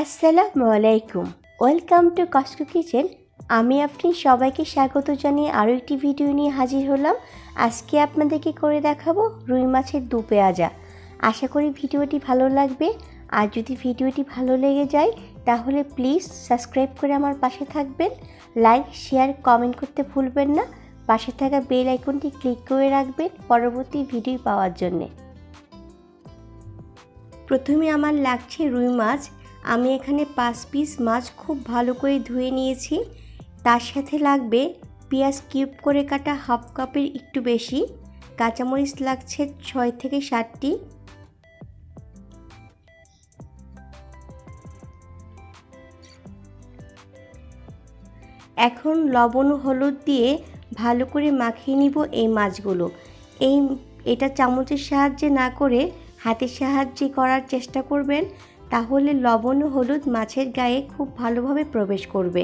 আসসালামু আলাইকুম। Welcome to Costco kitchen. আমি আপনি সবাইকে স্বাগত জানিয়ে আরও একটি ভিডিও নিয়ে হাজির হলাম। আজকে আপনাদেরকে করে দেখাবো রুই মাছের দু পেঁয়াজা। আশা করি ভিডিওটি ভালো লাগবে। আর যদি ভিডিওটি ভালো লেগে যায় তাহলে প্লিজ সাবস্ক্রাইব করে আমার পাশে থাকবেন। লাইক, শেয়ার, কমেন্ট করতে ভুলবেন না। পাশে থাকা বেল আইকনটি ক্লিক করে রাখবেন পরবর্তী ভিডিও পাওয়ার জন্যে। প্রথমে আমার লাগছে রুই মাছ। আমি এখানে 5 পিস মাছ খুব ভালো করে ধুয়ে নিয়েছি। তার সাথে লাগবে পেঁয়াজ কিউব করে কাটা হাফ কাপের একটু বেশি, কাঁচামরিচ লাগছে 6 থেকে 7টি, এখন লবণ ও হলুদ দিয়ে ভালো করে মাখিয়ে নিব এই মাছগুলো। এটা চামচের সাহায্যে না করে হাতের সাহায্যে করার চেষ্টা করবেন, তাহলে লবণ ও হলুদ মাছের গায়ে খুব ভালোভাবে প্রবেশ করবে।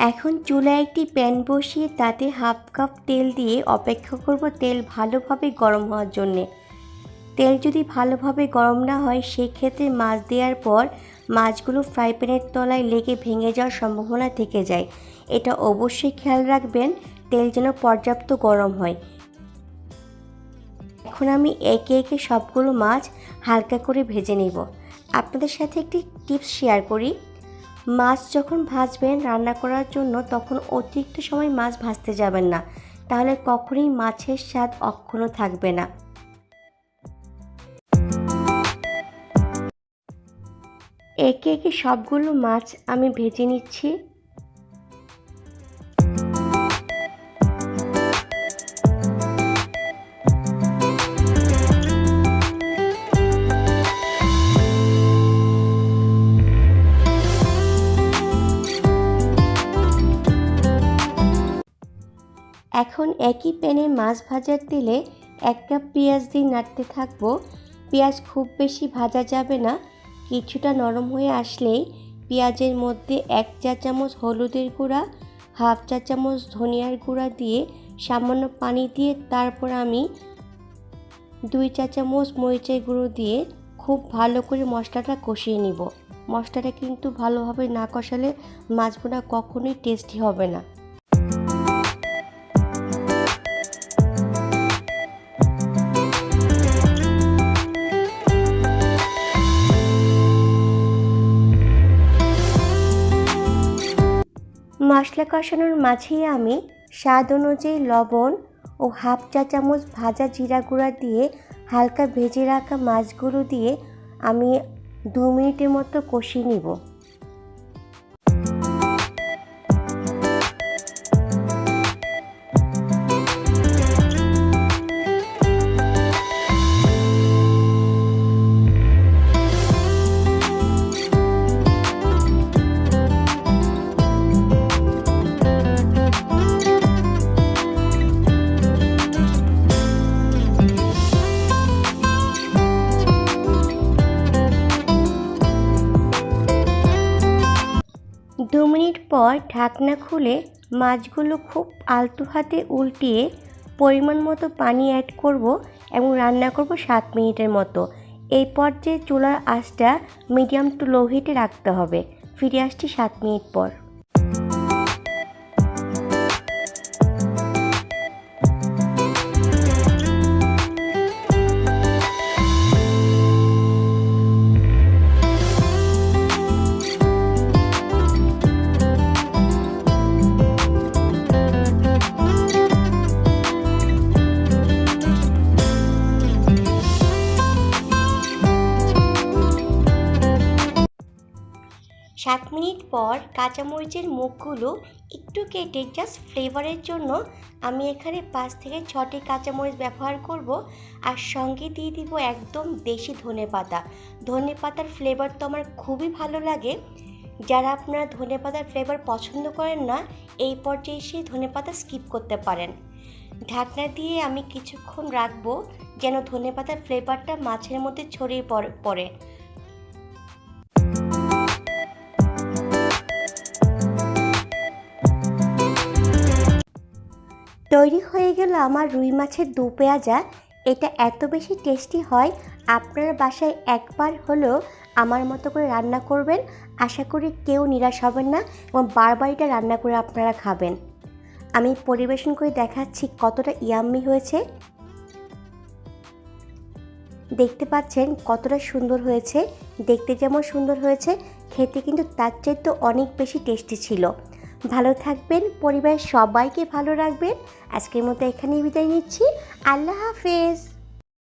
এখন চুলায় একটি প্যান বসিয়ে তাতে হাফ কাপ তেল দিয়ে অপেক্ষা করব তেল ভালোভাবে গরম হওয়ার জন্যে। তেল যদি ভালোভাবে গরম না হয় সেক্ষেত্রে মাছ দেওয়ার পর মাছগুলো ফ্রাই প্যানের তলায় লেগে ভেঙে যাওয়ার সম্ভাবনা থেকে যায়। এটা অবশ্যই খেয়াল রাখবেন তেল যেন পর্যাপ্ত গরম হয়। এখন আমি একে একে সবগুলো মাছ হালকা করে ভেজে নেব। আপনাদের সাথে একটি টিপস শেয়ার করি। মাছ যখন ভাজবেন রান্না করার জন্য তখন অতিরিক্ত সময় মাছ ভাজতে যাবেন না, তাহলে কখনোই মাছের স্বাদ অক্ষুণ্ণ থাকবে না। একে একে সবগুলো মাছ আমি ভেজে নিচ্ছি। এখন একই প্যানে মাছ ভাজার তেলে 1 কাপ পেঁয়াজ দিয়ে নাড়তে থাকবো। পেঁয়াজ খুব বেশি ভাজা যাবে না, কিছুটা নরম হয়ে আসলেই পেঁয়াজের মধ্যে 1 চা চামচ হলুদের গুঁড়া, হাফ চা চামচ ধনিয়ার গুঁড়া দিয়ে সামান্য পানি দিয়ে তারপর আমি 2 চা চামচ মরিচের গুঁড়ো দিয়ে খুব ভালো করে মশলাটা কষিয়ে নিব। মশলাটা কিন্তু ভালোভাবে না কষালে মাছ ভুনা কখনোই টেস্টি হবে না। মশলা কষানোর মাঝেই আমি স্বাদ অনুযায়ী লবণ ও হাফ চা চামচ ভাজা জিরা গুঁড়া দিয়ে হালকা ভেজে রাখা মাছগুলো দিয়ে আমি 2 মিনিটের মতো কষিয়ে নিব। দু মিনিট পর ঢাকনা খুলে মাছগুলো খুব আলতো হাতে উল্টিয়ে পরিমাণ মতো পানি অ্যাড করব এবং রান্না করব 7 মিনিটের মতো। এই পর্যায়ে চুলার আঁচটা মিডিয়াম টু লো হিটে রাখতে হবে। ফিরে আসছি 7 মিনিট পর। সাত মিনিট পর কাঁচামরিচের মুখগুলো একটু কেটে জাস্ট ফ্লেভারের জন্য আমি এখানে 5 থেকে 6টি কাঁচামরিচ ব্যবহার করব। আর সঙ্গে দিয়ে দিব একদম দেশি ধনেপাতা। ধনেপাতার ফ্লেভার তো আমার খুবই ভালো লাগে। যারা আপনারা ধনেপাতার ফ্লেভার পছন্দ করেন না এই পর্যায়ে এসে ধনেপাতা স্কিপ করতে পারেন। ঢাকনা দিয়ে আমি কিছুক্ষণ রাখবো যেন ধনেপাতার ফ্লেভারটা মাছের মধ্যে ছড়িয়ে পড়ে। তৈরি হয়ে গেল আমার রুই মাছের দো পেঁয়াজা। এটা এত বেশি টেস্টি হয়, আপনার বাসায় একবার হলেও আমার মতো করে রান্না করবেন। আশা করি কেউ নিরাশ হবেন না এবং বারবার এটা রান্না করে আপনারা খাবেন। আমি পরিবেশন করে দেখাচ্ছি কতটা ইয়াম্মি হয়েছে। দেখতে পাচ্ছেন কতটা সুন্দর হয়েছে। দেখতে যেমন সুন্দর হয়েছে, খেতে কিন্তু তার চাইতে অনেক বেশি টেস্টি ছিল। ভালো থাকবেন, পরিবারের সবাইকে ভালো রাখবেন। আজকের মতো এখানেই বিদায় নিচ্ছি। আল্লাহ হাফেজ।